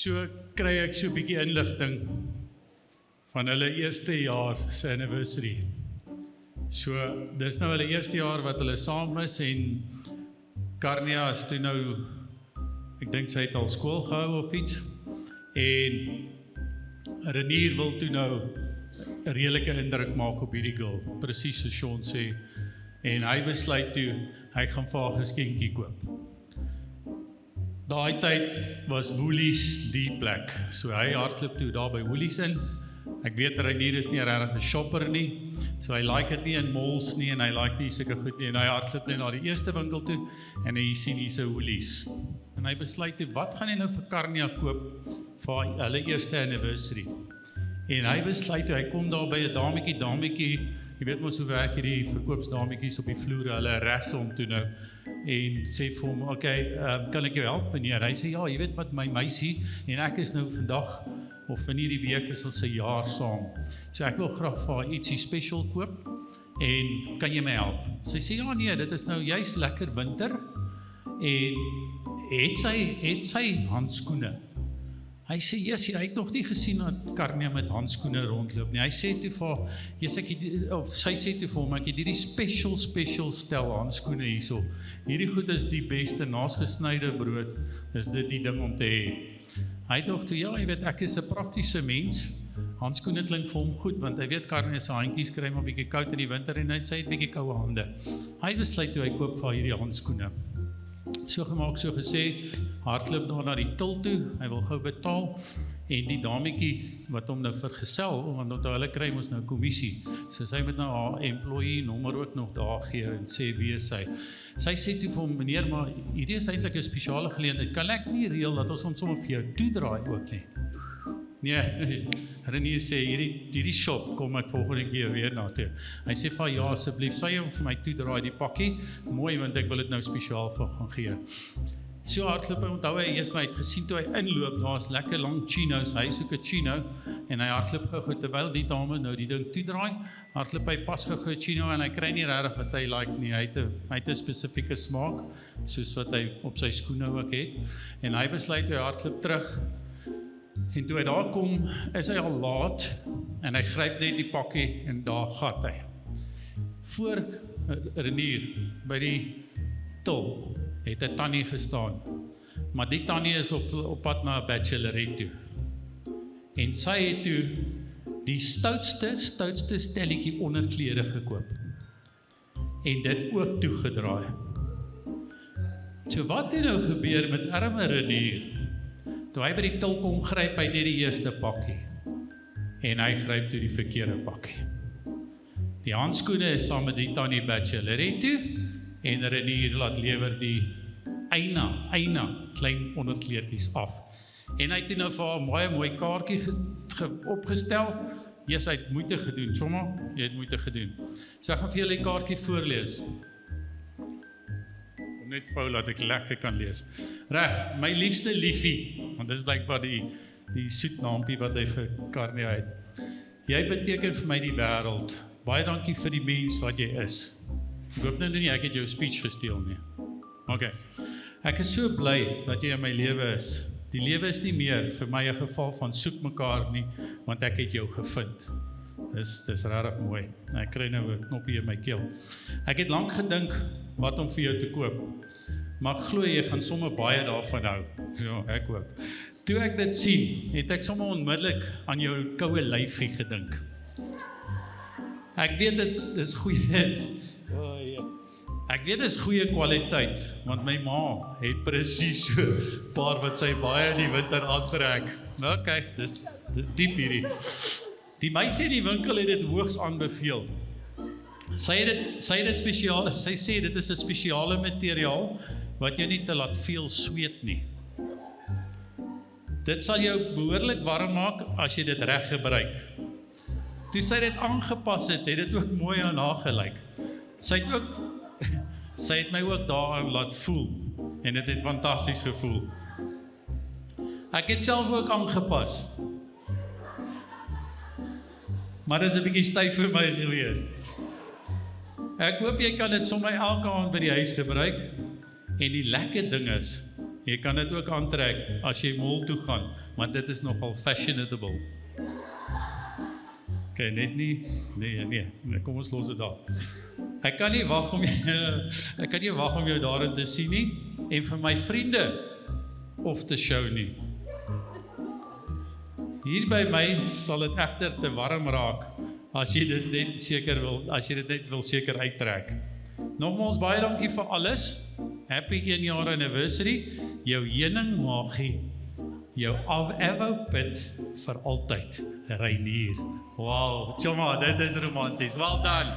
So kry ek so 'n bietjie inligting van hulle eerste jaar se anniversary. So dis nou hulle eerste jaar wat hulle saam is en Carnia is toe nou, ek dink sy het al skool gehou of iets, en Renier wil toe nou 'n redelike indruk maak op hierdie girl, presies soos Sean sê, en hy besluit toe, hy gaan vir haar 'n geskenkie koop. Daai tyd was Woolies die plek, so hy hardloop toe daar by Woolies in. Ek weet Renier is nie regtig 'n shopper nie, so hy like dit nie in malls nie en hy like nie sulke goed nie en hy hardloop net na die eerste winkel toe en hy sien hier's 'n Woolies. En hy besluit toe, wat gaan hy nou vir Carnia koop vir hulle eerste anniversary? En hy besluit toe, hy kom daar by 'n dametjie, jy weet mos hoe werk hierdie verkoopsdametjies op die vloere, hulle res hom toe nou en sê vir hom, okay, kan ek jou help meneer? Hy sê, ja, jy weet wat my meisie en ek is nou vandag of in hierdie week is ons 'n jaar saam. So ek wil graag vir haar ietsie special koop en kan jy my help? Sy sê, ja nee, dit is nou juist lekker winter en het sy handskoene? Hy sê, yes, hy het nog nie gesien dat Carnia met handskoene rondloop nie. Hy sê toe vir haar, sy sê toe vir hom, ek het hierdie special stel handskoene hierso. Hierdie goed is die beste, naas gesnyde brood, is dit die ding om te hê. Hy dink toe, ja, jy weet, ek is 'n praktiese mens. Handskoene klink vir hom goed, want hy weet Carnia se handjies kry maar 'n bietjie koud in die winter en hy sê hy het 'n bietjie koue hande. Hy besluit toe hy koop vir haar hierdie handskoene. So gemaak, so gesê, hardloop daar na die til toe, hy wil gou betaal, en die dametjie wat hom nou vergesel, want hulle kry mos nou kommissie, so sy moet nou haar employee nommer ook nog daar gee en sê wie is sy. Sy sê toe vir hom, meneer, maar hierdie is eintlik 'n spesiale geleentheid, kan ek nie reël dat ons sommer vir jou toedraai ook nie? Nee, Renier sê, hierdie shop kom ek volgende keer weer na toe. Hy sê vir ja, asseblief, sal jy vir my toedraai die pakkie, mooi, want ek wil dit nou spesiaal vir gaan gee. So hardloop hy, onthou hy, eers my het gesien toe hy inloop, daar is lekker lang chinos, hy soek 'n chino, en hy hardloop gou, terwyl die dame nou die ding toedraai, hardloop hy pas gou 'n chino, en hy kry nie regtig wat hy like nie, hy het 'n spesifieke smaak, soos wat hy op sy skoene ook het, en hy besluit hy hardloop terug, en toe hy daar kom, is hy al laat, en hy gryp net die pakkie, en daar gat hy. Voor Renier, by die til, het 'n tannie gestaan, maar die tannie is op pad na 'n bachelorette toe. En sy het toe die stoutste stelletjie onderklere gekoop, en dit ook toegedraai. So wat het nou gebeur met arme Renier? Toe hy by die til kom, gryp hy net die eerste pakkie, en hy gryp toe die verkeerde pakkie. Die handskoene is saam met die tannie bachelorette toe, en Renier laat lewer die eina klein onderkleertjies af. En hy het toe nou vir haar mooi kaartjie opgestel. Yes, hy het moeite gedoen, sommer, jy het moeite gedoen. So ek gaan vir julle die kaartjie voorlees. Net vou laat ek lekker kan lees. Reg, my liefste liefie, want dit is blykbaar die soetnaampie wat hy vir Carnia het. Jy beteken vir my die wêreld. Baie dankie vir die mens wat jy is. Ek hoop nou nie, ek het jou speech gesteel nie. Ok, ek is so bly dat jy in my lewe is. Die lewe is nie meer vir my 'n geval van soek mekaar nie, want ek het jou gevind. Dis regtig mooi. Ek kry nou 'n knoppie in my keel. Ek het lank gedink wat om vir jou te koop, maar ek glo jy gaan sommer baie daarvan hou. Ja, ek ook. Toe ek dit sien, het ek sommer onmiddellik aan jou koue lyfie gedink. Ek weet dit is goeie. Ek weet dit is goeie kwaliteit, want my ma het presies so 'n paar wat sy baie in die winter aantrek. Nou kyk, dis diep hierdie. Die meisie in die winkel het dit hoogs aanbeveel. Sy het dit spesiaal, sy sê dit is 'n spesiale materiaal wat jou nie te laat veel sweet nie. Dit sal jou behoorlik warm maak as jy dit reg gebruik. Toe sy dit aangepas het dit ook mooi aan haar gelyk. Sy het my ook daaraan laat voel en dit het fantasties gevoel. Ek het self ook aangepas. Maar dit is 'n bietjie styf vir my gewees. Ek hoop jy kan dit sommer elke aand by die huis gebruik. En die lekker ding is, Jy kan dit ook aantrek as jy mall toe gaan, want dit is nogal fashionable. Okay, net nie, nee, kom ons los dit daar. Ek kan nie wag om jou daarin te sien nie, en vir my vriende of te show nie. Hier by my sal dit egter te warm raak, as jy dit net wil seker uittrek. Nogmaals, baie dankie vir alles. Happy 1 jaar anniversary, jou heuning magie, jou avowpit vir altyd, Reinier. Wow, Choma, dit is romanties, well done.